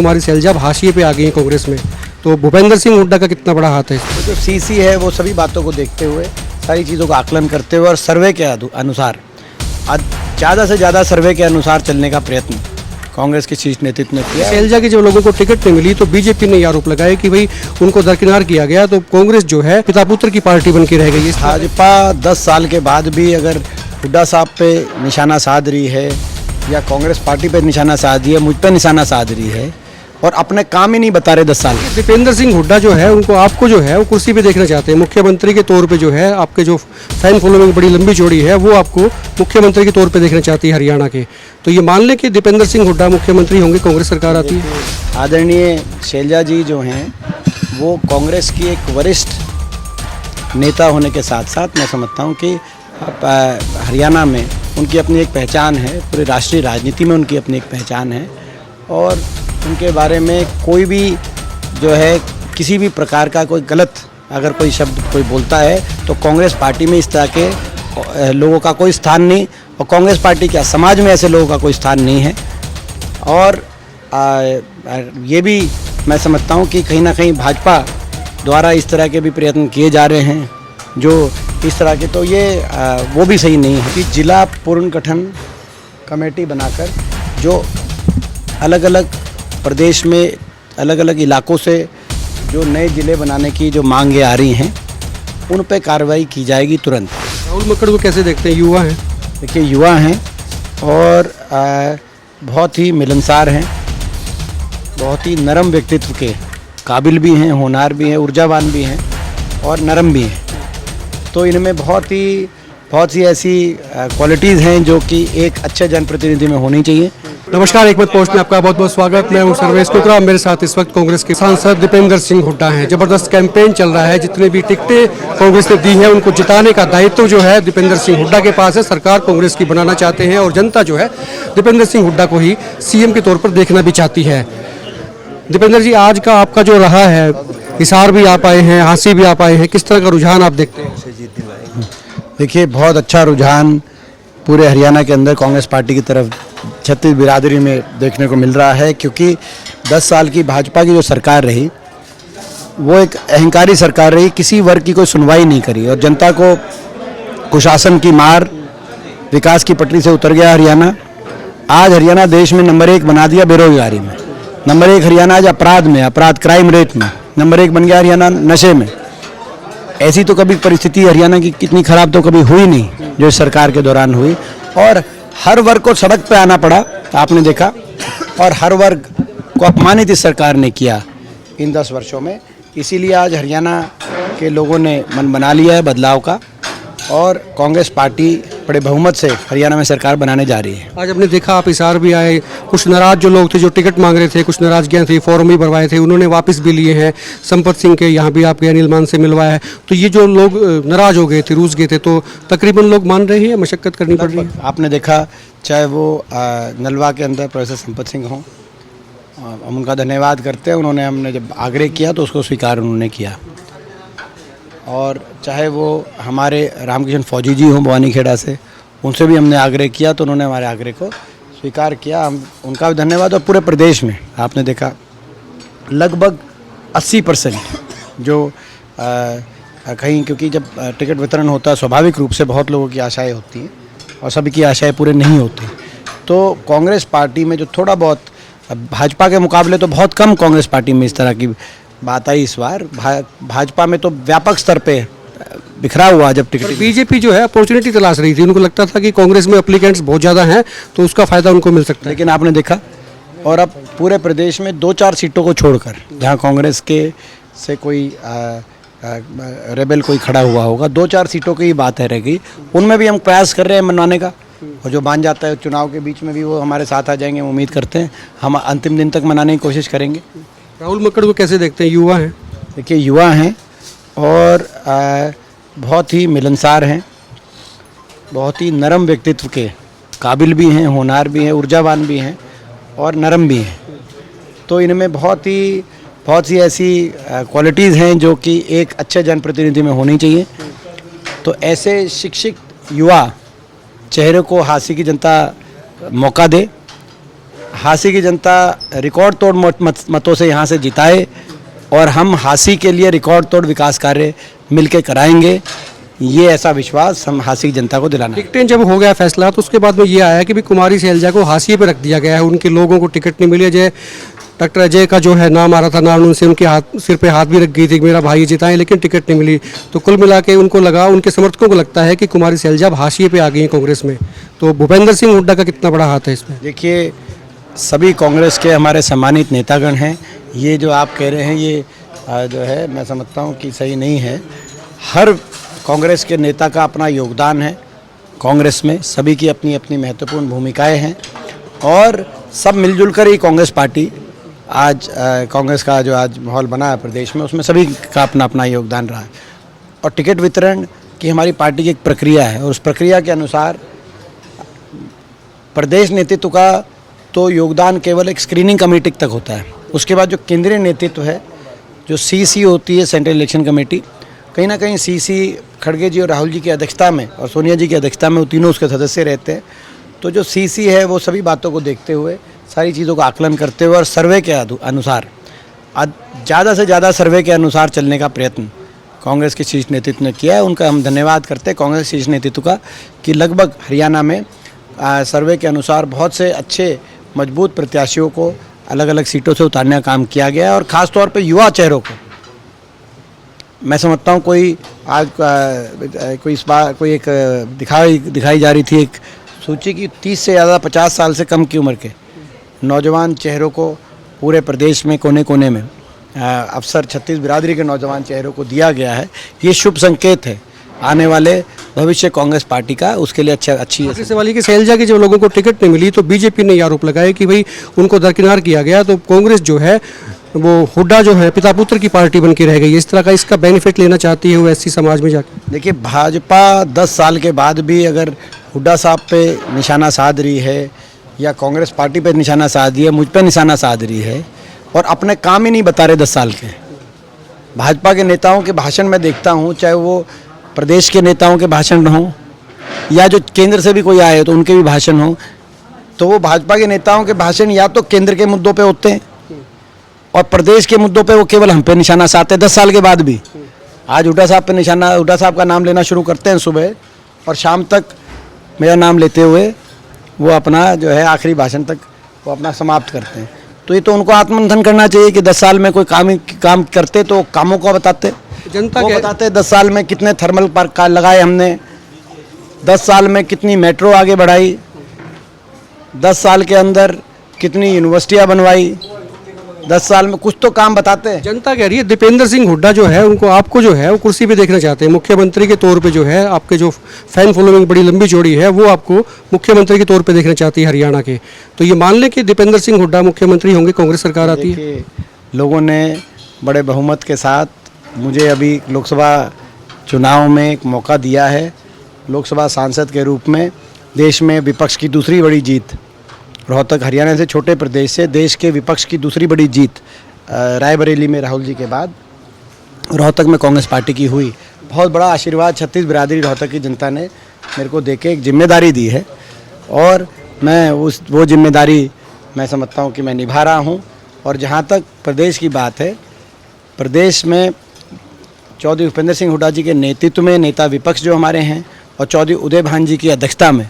हमारी शैलजा हाशिए पे आ गई है कांग्रेस में, तो भूपेंद्र सिंह हुड्डा का कितना बड़ा हाथ है इसमें? जो सीसी है वो सभी बातों को देखते हुए, सारी चीज़ों का आकलन करते हुए और सर्वे के अनुसार, ज़्यादा से ज़्यादा सर्वे के अनुसार चलने का प्रयत्न कांग्रेस के शीर्ष नेतृत्व ने किया। शैलजा के जब लोगों को टिकट नहीं मिली तो बीजेपी ने आरोप लगाया कि भाई उनको दरकिनार किया गया, तो कांग्रेस जो है पिता पुत्र की पार्टी बन के रह गई। भाजपा 10 साल के बाद भी अगर हुड्डा साहब पे निशाना साध रही है या कांग्रेस पार्टी पे निशाना साध रही है, मुझ पे निशाना साध रही है और अपने काम ही नहीं बता रहे 10 साल। दीपेंद्र सिंह हुड्डा जो है उनको आपको जो है वो कुर्सी पे देखना चाहते हैं, मुख्यमंत्री के तौर पे जो है आपके जो फैन फॉलोइंग बड़ी लंबी चौड़ी है वो आपको मुख्यमंत्री के तौर पे देखना चाहती है हरियाणा के, तो ये मान लें कि दीपेंद्र सिंह हुड्डा मुख्यमंत्री होंगे, कांग्रेस सरकार आती है। आदरणीय शैलजा जी जो हैं वो कांग्रेस की एक वरिष्ठ नेता होने के साथ साथ मैं समझता हूँ कि हरियाणा में उनकी अपनी एक पहचान है, पूरी राष्ट्रीय राजनीति में उनकी अपनी एक पहचान है और उनके बारे में कोई भी जो है किसी भी प्रकार का कोई गलत अगर कोई शब्द कोई बोलता है तो कांग्रेस पार्टी में इस तरह के लोगों का कोई स्थान नहीं, और कांग्रेस पार्टी क्या समाज में ऐसे लोगों का कोई स्थान नहीं है। और ये भी मैं समझता हूँ कि कहीं ना कहीं भाजपा द्वारा इस तरह के भी प्रयत्न किए जा रहे हैं जो इस तरह के, तो ये वो भी सही नहीं है कि जिला पुनर्गठन कमेटी बनाकर जो अलग अलग प्रदेश में अलग अलग इलाकों से जो नए ज़िले बनाने की जो मांगें आ रही हैं उन पे कार्रवाई की जाएगी तुरंत। राहुल मक्कड़ को कैसे देखते हैं? युवा हैं, देखिए युवा हैं और बहुत ही मिलनसार हैं, बहुत ही नरम व्यक्तित्व के काबिल भी हैं, होनहार भी हैं, ऊर्जावान भी हैं और नरम भी हैं, तो इनमें बहुत सी ऐसी क्वालिटीज़ हैं जो कि एक अच्छे जनप्रतिनिधि में होनी चाहिए। नमस्कार, एक मत पोस्ट में आपका बहुत बहुत स्वागत। मैं हूं सर्वेश कुकरा, मेरे साथ इस वक्त कांग्रेस के सांसद दीपेंद्र सिंह हुड्डा हैं। जबरदस्त कैंपेन चल रहा है, जितने भी टिकटें कांग्रेस ने दी है उनको जिताने का दायित्व जो है दीपेंद्र सिंह हुड्डा के पास है। सरकार कांग्रेस की बनाना चाहते हैं और जनता जो है दीपेंद्र सिंह हुड्डा को ही सीएम के तौर पर देखना भी चाहती है। दीपेंद्र जी, आज का आपका जो रहा है, हिसार भी आप आए हैं, हांसी भी आप आए हैं, किस तरह का रुझान आप देखते हैं? देखिए, बहुत अच्छा रुझान पूरे हरियाणा के अंदर कांग्रेस पार्टी की तरफ छत्तीस बिरादरी में देखने को मिल रहा है, क्योंकि 10 साल की भाजपा की जो सरकार रही वो एक अहंकारी सरकार रही, किसी वर्ग की कोई सुनवाई नहीं करी और जनता को कुशासन की मार, विकास की पटरी से उतर गया हरियाणा। आज हरियाणा देश में नंबर 1 बना दिया बेरोजगारी में, नंबर 1 हरियाणा आज अपराध में, अपराध क्राइम रेट में, नंबर 1 बन गया हरियाणा नशे में। ऐसी तो कभी परिस्थिति हरियाणा की कितनी खराब तो कभी हुई नहीं जो इस सरकार के दौरान हुई, और हर वर्ग को सड़क पे आना पड़ा, आपने देखा, और हर वर्ग को अपमानित इस सरकार ने किया इन 10 वर्षों में। इसीलिए आज हरियाणा के लोगों ने मन बना लिया है बदलाव का और कांग्रेस पार्टी बड़े बहुमत से हरियाणा में सरकार बनाने जा रही है। आज हमने देखा आप हिसार भी आए, कुछ नाराज जो लोग थे जो टिकट मांग रहे थे, कुछ नाराजगियाँ थी, फॉर्म भी भरवाए थे, उन्होंने वापस भी लिए हैं। संपत सिंह के यहाँ भी आपके अनिल मान से मिलवाया है, तो ये जो लोग नाराज हो गए थे, रूस गए थे, तो तकरीबन लोग मान रहे हैं, मशक्कत करनी पड़ रही है। आपने देखा, चाहे वो नलवा के अंदर प्रोफेसर संपत सिंह हों, हम उनका धन्यवाद करते हैं, उन्होंने हमने जब आग्रह किया तो उसको स्वीकार उन्होंने किया, और चाहे वो हमारे रामकिशन फौजी जी हों भवानीखेड़ा से, उनसे भी हमने आग्रह किया तो उन्होंने हमारे आग्रह को स्वीकार किया, हम उनका भी धन्यवाद। और पूरे प्रदेश में आपने देखा लगभग 80% जो कहीं, क्योंकि जब टिकट वितरण होता है स्वाभाविक रूप से बहुत लोगों की आशाएं होती हैं और सभी की आशाएं पूरे नहीं होती, तो कांग्रेस पार्टी में जो थोड़ा बहुत भाजपा के मुकाबले तो बहुत कम कांग्रेस पार्टी में इस तरह की बात आई इस बार। भाजपा में तो व्यापक स्तर पे बिखरा हुआ जब टिकट। बीजेपी जो है अपॉर्चुनिटी तलाश रही थी, उनको लगता था कि कांग्रेस में एप्लीकेंट्स बहुत ज़्यादा हैं तो उसका फ़ायदा उनको मिल सकता है, लेकिन आपने देखा, और अब पूरे प्रदेश में 2-4 सीटों को छोड़कर जहाँ कांग्रेस के से कोई रेबल कोई खड़ा हुआ होगा, 2-4 सीटों की ही बात है रह गई, उनमें भी हम प्रयास कर रहे हैं मनवाने का, और जो मान जाता है चुनाव के बीच में भी वो हमारे साथ आ जाएंगे, उम्मीद करते हैं हम अंतिम दिन तक मनाने की कोशिश करेंगे। राहुल मक्कड़ को कैसे देखते हैं? युवा हैं, देखिए युवा हैं और बहुत ही मिलनसार हैं, बहुत ही नरम व्यक्तित्व के काबिल भी हैं, होनहार भी हैं, ऊर्जावान भी हैं और नरम भी हैं, तो इनमें बहुत सी ऐसी क्वालिटीज़ हैं जो कि एक अच्छे जनप्रतिनिधि में होनी चाहिए। तो ऐसे शिक्षित युवा चेहरे को हांसी की जनता मौका दे हांसी की जनता रिकॉर्ड तोड़ मतों से यहाँ से जिताए और हम हांसी के लिए रिकॉर्ड तोड़ विकास कार्य मिलकर कराएंगे, ये ऐसा विश्वास हम हांसी की जनता को दिलाना है। टिकटें जब हो गया फैसला तो उसके बाद में ये आया कि भी कुमारी शैलजा को हाशिए पे रख दिया गया है, उनके लोगों को टिकट नहीं मिली। अजय डॉक्टर अजय का जो है नाम आ रहा था, नाम उनसे उनके हाथ सिर पे हाथ भी रख गई थी कि मेरा भाई जिताएं, लेकिन टिकट नहीं मिली। तो कुल मिला के उनको लगा, उनके समर्थकों को लगता है कि कुमारी शैलजा अब हाशिए पे आ गई हैं कांग्रेस में। तो भूपेंद्र सिंह हुड्डा का कितना बड़ा हाथ है इसमें? देखिए, सभी कांग्रेस के हमारे सम्मानित नेतागण हैं, ये जो आप कह रहे हैं ये जो है मैं समझता हूँ कि सही नहीं है। हर कांग्रेस के नेता का अपना योगदान है, कांग्रेस में सभी की अपनी अपनी महत्वपूर्ण भूमिकाएं हैं और सब मिलजुल कर ही कांग्रेस पार्टी आज कांग्रेस का जो आज माहौल बना है प्रदेश में, उसमें सभी का अपना अपना योगदान रहा है। और टिकट वितरण की हमारी पार्टी की एक प्रक्रिया है और उस प्रक्रिया के अनुसार प्रदेश नेतृत्व का तो योगदान केवल एक स्क्रीनिंग कमेटी तक होता है। उसके बाद जो केंद्रीय नेतृत्व है, जो सीसी होती है, सेंट्रल इलेक्शन कमेटी, कहीं ना कहीं सीसी खड़गे जी और राहुल जी की अध्यक्षता में और सोनिया जी की अध्यक्षता में वो तीनों उसके सदस्य रहते हैं। तो जो सीसी है वो सभी बातों को देखते हुए, सारी चीज़ों का आकलन करते हुए और सर्वे के अनुसार, ज़्यादा से ज़्यादा सर्वे के अनुसार चलने का प्रयत्न कांग्रेस के शीर्ष नेतृत्व ने किया है। उनका हम धन्यवाद करते हैं कांग्रेस शीर्ष नेतृत्व का कि लगभग हरियाणा में सर्वे के अनुसार बहुत से अच्छे मजबूत प्रत्याशियों को अलग अलग सीटों से उतारने का काम किया गया है। और ख़ास तौर पे युवा चेहरों को मैं समझता हूँ, कोई आज कोई इस बार कोई एक दिखाई जा रही थी एक सूची की 30 से ज़्यादा 50 साल से कम की उम्र के नौजवान चेहरों को पूरे प्रदेश में कोने कोने में अफसर 36 बिरादरी के नौजवान चेहरों को दिया गया है। ये शुभ संकेत है आने वाले भविष्य कांग्रेस पार्टी का, उसके लिए अच्छी है। सवाल ये कि शैलजा के जब लोगों को टिकट नहीं मिली तो बीजेपी ने ये आरोप लगाया कि भाई उनको दरकिनार किया गया, तो कांग्रेस जो है वो हुड्डा जो है पिता पुत्र की पार्टी बन के रह गई। इस तरह का इसका बेनिफिट लेना चाहती है वो एससी समाज में जाके। देखिए, भाजपा 10 साल के बाद भी अगर हुड्डा साहब पे निशाना साध रही है या कांग्रेस पार्टी पे निशाना साध रही है, मुझ पे निशाना साध रही है और अपने काम ही नहीं बता रहे 10 साल के। भाजपा के नेताओं के भाषण में देखता हूँ, चाहे वो प्रदेश के नेताओं के भाषण हों या जो केंद्र से भी कोई आए तो उनके भी भाषण हों, तो वो भाजपा के नेताओं के भाषण या तो केंद्र के मुद्दों पे होते हैं और प्रदेश के मुद्दों पे वो केवल हम पे निशाना साधते हैं 10 साल के बाद भी। आज हुड्डा साहब पे निशाना, हुड्डा साहब का नाम लेना शुरू करते हैं सुबह और शाम तक मेरा नाम लेते हुए वो अपना जो है आखिरी भाषण तक वो अपना समाप्त करते हैं। तो ये तो उनको आत्ममंथन करना चाहिए कि 10 साल में कोई काम करते तो कामों को बताते, जनता वो बताते 10 साल में कितने थर्मल पार्क लगाए हमने, 10 साल में कितनी मेट्रो आगे बढ़ाई, 10 साल के अंदर कितनी यूनिवर्सिटियां बनवाई, 10 साल में कुछ तो काम बताते हैं। जनता कह रही है दीपेंद्र सिंह हुड्डा जो है उनको, आपको जो है वो कुर्सी पे देखना चाहते हैं मुख्यमंत्री के तौर पे। जो है आपके जो फैन फॉलोइंग बड़ी लंबी चौड़ी है वो आपको मुख्यमंत्री के तौर पे देखना चाहती है हरियाणा के। तो ये मान लें कि दीपेंद्र सिंह हुड्डा मुख्यमंत्री होंगे, कांग्रेस सरकार आती है। लोगों ने बड़े बहुमत के साथ मुझे अभी लोकसभा चुनाव में एक मौका दिया है। लोकसभा सांसद के रूप में देश में विपक्ष की दूसरी बड़ी जीत, रोहतक हरियाणा से छोटे प्रदेश से देश के विपक्ष की दूसरी बड़ी जीत रायबरेली में राहुल जी के बाद रोहतक में कांग्रेस पार्टी की हुई। बहुत बड़ा आशीर्वाद 36 बिरादरी रोहतक की जनता ने मेरे को देके एक जिम्मेदारी दी है और मैं वो जिम्मेदारी मैं समझता हूँ कि मैं निभा रहा हूँ। और जहाँ तक प्रदेश की बात है, प्रदेश में चौधरी भूपेंद्र सिंह हुड्डा जी के नेतृत्व में नेता विपक्ष जो हमारे हैं और चौधरी उदय भान जी की अध्यक्षता में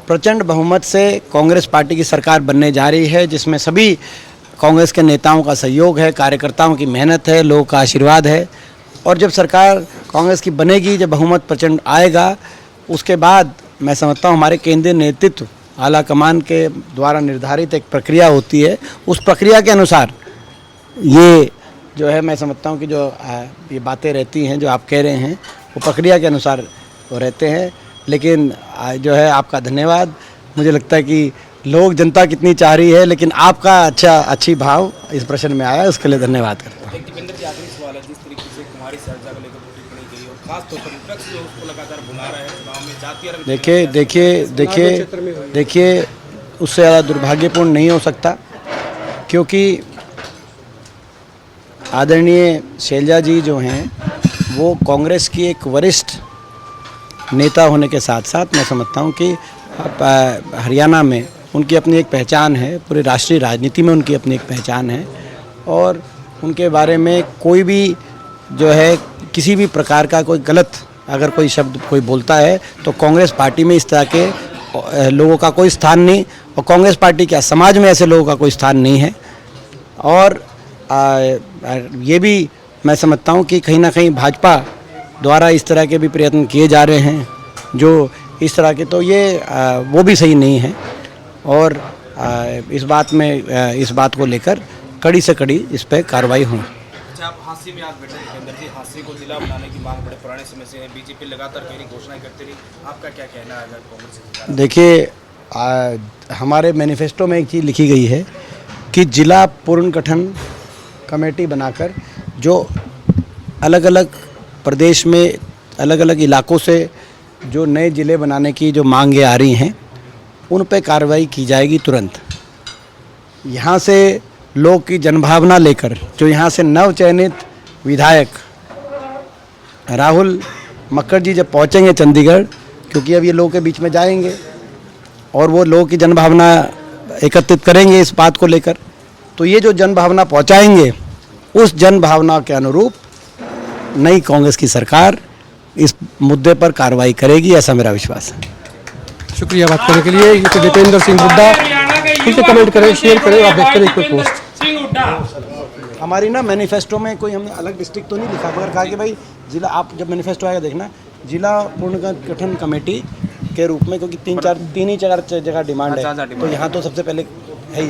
प्रचंड बहुमत से कांग्रेस पार्टी की सरकार बनने जा रही है, जिसमें सभी कांग्रेस के नेताओं का सहयोग है, कार्यकर्ताओं की मेहनत है, लोगों का आशीर्वाद है। और जब सरकार कांग्रेस की बनेगी, जब बहुमत प्रचंड आएगा, उसके बाद मैं समझता हूँ हमारे केंद्रीय नेतृत्व आला कमान के द्वारा निर्धारित एक प्रक्रिया होती है, उस प्रक्रिया के अनुसार ये जो है मैं समझता हूँ कि जो ये बातें रहती हैं जो आप कह रहे हैं वो प्रक्रिया के अनुसार वो रहते हैं। लेकिन जो है आपका धन्यवाद। मुझे लगता है कि लोग जनता कितनी चाह रही है, लेकिन आपका अच्छी भाव इस प्रश्न में आया, उसके लिए धन्यवाद करता हूँ। दीपेंद्र जी, आखिरी सवाल है, जिस तरीके से कुमारी शैलजा को लेकर टिप्पणी की और खास तौर पर विपक्ष जो उसको लगातार बुला रहा है चुनाव में जातीय देखिए उससे ज़्यादा दुर्भाग्यपूर्ण नहीं हो सकता, क्योंकि आदरणीय शैलजा जी जो हैं वो कांग्रेस की एक वरिष्ठ नेता होने के साथ साथ मैं समझता हूँ कि हरियाणा में उनकी अपनी एक पहचान है, पूरे राष्ट्रीय राजनीति में उनकी अपनी एक पहचान है और उनके बारे में कोई भी जो है किसी भी प्रकार का कोई गलत अगर कोई शब्द कोई बोलता है तो कांग्रेस पार्टी में इस तरह के लोगों का कोई स्थान नहीं और कांग्रेस पार्टी क्या समाज में ऐसे लोगों का कोई स्थान नहीं है। और ये भी मैं समझता हूँ कि कहीं ना कहीं भाजपा द्वारा इस तरह के भी प्रयत्न किए जा रहे हैं जो इस तरह के, तो ये वो भी सही नहीं है और इस बात को लेकर कड़ी से कड़ी इस पर कार्रवाई हो। अच्छा, आप हास्य में आज बैठे दीपेंद्र जी, हास्य को जिला बनाने की मांग बड़े पुराने समय से है, बीजेपी लगातार कई घोषणाएं करती रही, आपका क्या कहना है अगर कांग्रेस? देखिए, हमारे मैनिफेस्टो में एक चीज़ लिखी गई है कि जिला पुनर्गठन कमेटी बनाकर जो अलग अलग प्रदेश में अलग अलग इलाकों से जो नए ज़िले बनाने की जो मांगें आ रही हैं उन पे कार्रवाई की जाएगी तुरंत। यहाँ से लोग की जनभावना लेकर जो यहाँ से नवचयनित विधायक राहुल मक्कड़ जी जब पहुँचेंगे चंडीगढ़, क्योंकि अब ये लोगों के बीच में जाएंगे और वो लोगों की जनभावना एकत्रित करेंगे इस बात को लेकर, तो ये जो जनभावना पहुँचाएंगे उस जनभावना के अनुरूप नई कांग्रेस की सरकार इस मुद्दे पर कार्रवाई करेगी, ऐसा मेरा विश्वास है। शुक्रिया बात करने के लिए। ये तो दीपेंद्र सिंह हुड्डा, फिर कमेंट करें, शेयर करें, आप देखते रहिए कोई पोस्ट। हमारी ना मैनिफेस्टो में कोई हमने अलग डिस्ट्रिक्ट तो नहीं लिखा, मगर कहा कि भाई जिला, आप जब मैनिफेस्टो आएगा देखना जिला पुनर्गठन कमेटी के रूप में, क्योंकि तीन ही चार जगह डिमांड है, तो यहाँ तो सबसे पहले है ही